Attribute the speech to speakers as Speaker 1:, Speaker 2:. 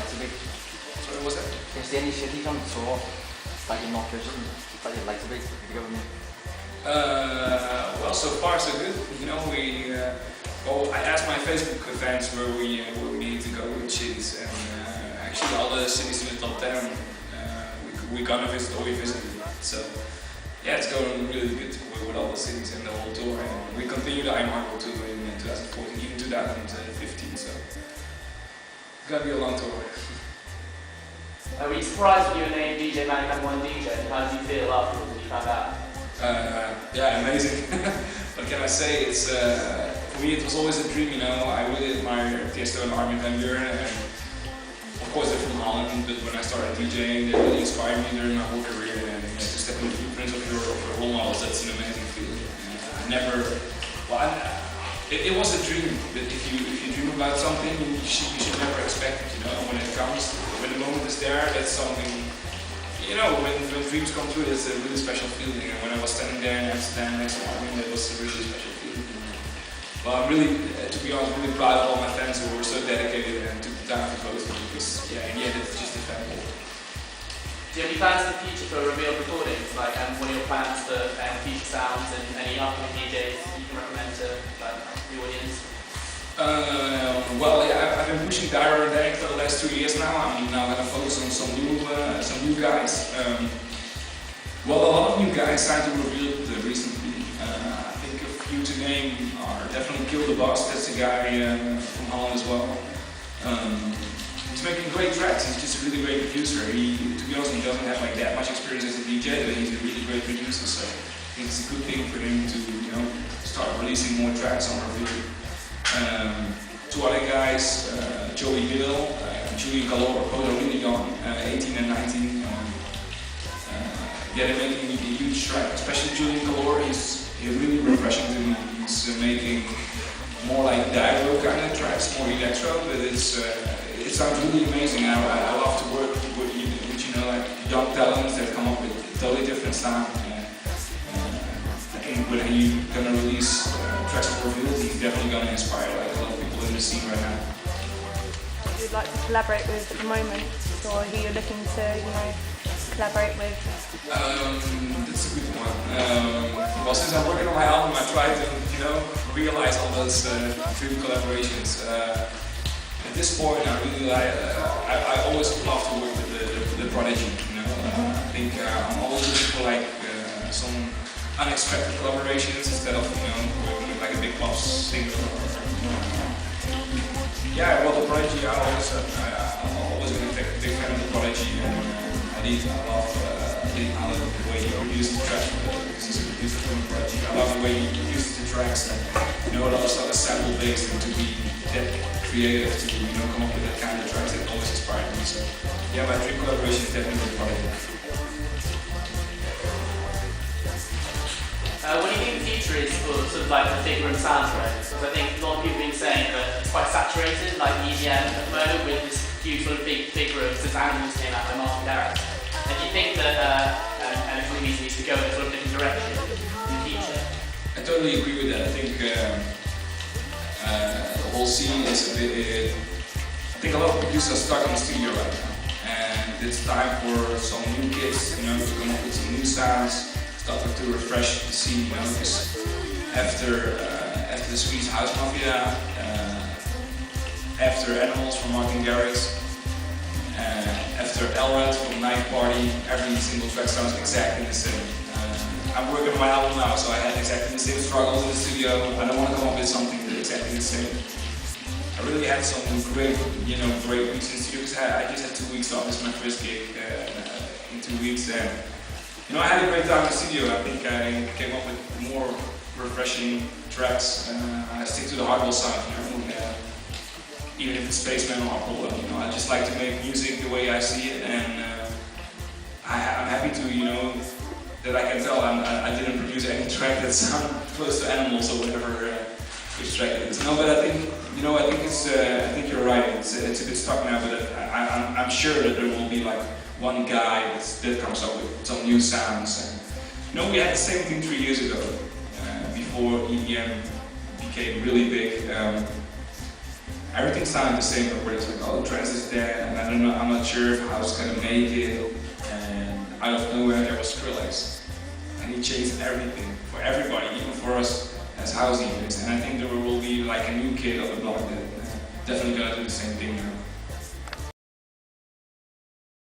Speaker 1: like to be?
Speaker 2: Sorry, what was that?
Speaker 1: Is there any cities on tour that you're not visiting that you'd like to be? If you go with me?
Speaker 2: Well, so far so good. You know, I asked my Facebook fans where we need to go, which cities, and actually all the cities in the top 10 we're gonna visit or we visited. So yeah, it's going really good with all the cities and the whole tour, and we continue the Hardwell tour in 2014, even 2015. So it's gonna be a long tour.
Speaker 3: Were you surprised when you were named DJ Man and one DJ? And how did you feel afterwards when you found out?
Speaker 2: Yeah, amazing. What can I say? It's for me it was always a dream. You know, I really admire Tiesto and Armin van Buuren, and of course they're from Holland. But when I started DJing, they really inspired me during my whole career. And to step into the Prince of Europe or role models, that's an amazing feeling. It was a dream. But if you dream about something, you should never expect it. You know, when it comes, when the moment is there, that's something. You know, when dreams come true, it's a really special feeling. And when I was standing there in Amsterdam next to Armin, that was a really special feeling. Well, I'm really, to be honest, really proud of all my fans who were so dedicated and took the time to vote for me. Because, yeah, in the end, it's just a fan ball.
Speaker 3: Do you have any plans in the future for reveal recordings? Like, what are your plans for future sounds and any upcoming DJs you can recommend to the audience?
Speaker 2: Well, yeah, I've been pushing Dyro and Dank for the last 2 years now. I'm now going to focus on some new guys. Well, a lot of new guys signed to Reveal recently. I think a few to name are definitely Kill the Boss. That's a guy from Holland as well. He's making great tracks. He's just a really great producer. To be honest, he doesn't have like that much experience as a DJ, but he's a really great producer. So I think it's a good thing for him to, you know, start releasing more tracks on Reveal. Two other guys, Joey Bill, Julian Calor, both are really young, 18 and 19. Yeah, they're making a huge track, especially Julian Calor. He's really refreshing to me. He's making more like Dyro kind of tracks, more electro, but it sounds really amazing. I love to work with you know, like young talents that come up with a totally different sound. I think when you're gonna release tracks for Reveal, he's definitely gonna inspire like a lot of people in the scene right now.
Speaker 4: Who you'd like to collaborate with at the moment, or who you're looking to, you know, collaborate with?
Speaker 2: That's a good one. Well, since I'm working on my album, I try to, you know, realize all those dream collaborations. At this point, I really like. I always love to work with the Prodigy. You know, I think I'm always looking for like some unexpected collaborations instead of, you know, working with like a big pop singer. Yeah, well, the Prodigy, I'm always been a big fan of the Prodigy, and I love the way he produced the tracks, because he's a producer from the Prodigy. I love the way he produces the tracks, and you know, it also like a sample based, and to be that creative, to, you know, come up with that kind of tracks, that always inspired me. So yeah, my dream collaboration is definitely with the Prodigy.
Speaker 3: What do you think the future is for sort of like the big room sounds, right? Because I think a lot of people have been saying that it's quite saturated, like EDM at the moment, with this huge sort of big rooms since Animals came out by Martin Garrix. And do you think that Electronic Music needs to go in a sort of different direction in the future?
Speaker 2: I totally agree with that. I think the whole scene is a bit. I think a lot of producers are stuck in the studio right now, and it's time for some new kids, you know, to come up with some new sounds. Start to refresh the scene, you know, because after the Swedish House Mafia, after Animals from Martin Garrix, after Elrod from Night Party, every single track sounds exactly the same. I'm working on my album now, so I had exactly the same struggles in the studio. I don't want to come up with something that's exactly the same. I really had some great weeks in the studio, because I just had 2 weeks off. This is my first gig in 2 weeks. You know, I had a great time in the studio. I think I came up with more refreshing tracks. I stick to the Hardwell sound, you know, even if it's Spaceman or Hardwell. You know, I just like to make music the way I see it, and I'm happy to, you know, that I can tell I didn't produce any track that sounded close to Animals or whatever which track it is. No, but I think, you know, I think you're right. It's a bit stuck now, but I'm sure that there will be like one guy that comes up with some new sounds. And, you know, we had the same thing 3 years ago, before EDM became really big. everything sounded the same, but it's like, oh, trance is there, and I don't know, I'm not sure if I was gonna make it, and out of nowhere there was Skrillex, and he changed everything for everybody, even for us as house DJs, and I think there will be like a new kid on the block that definitely gonna do the same thing now.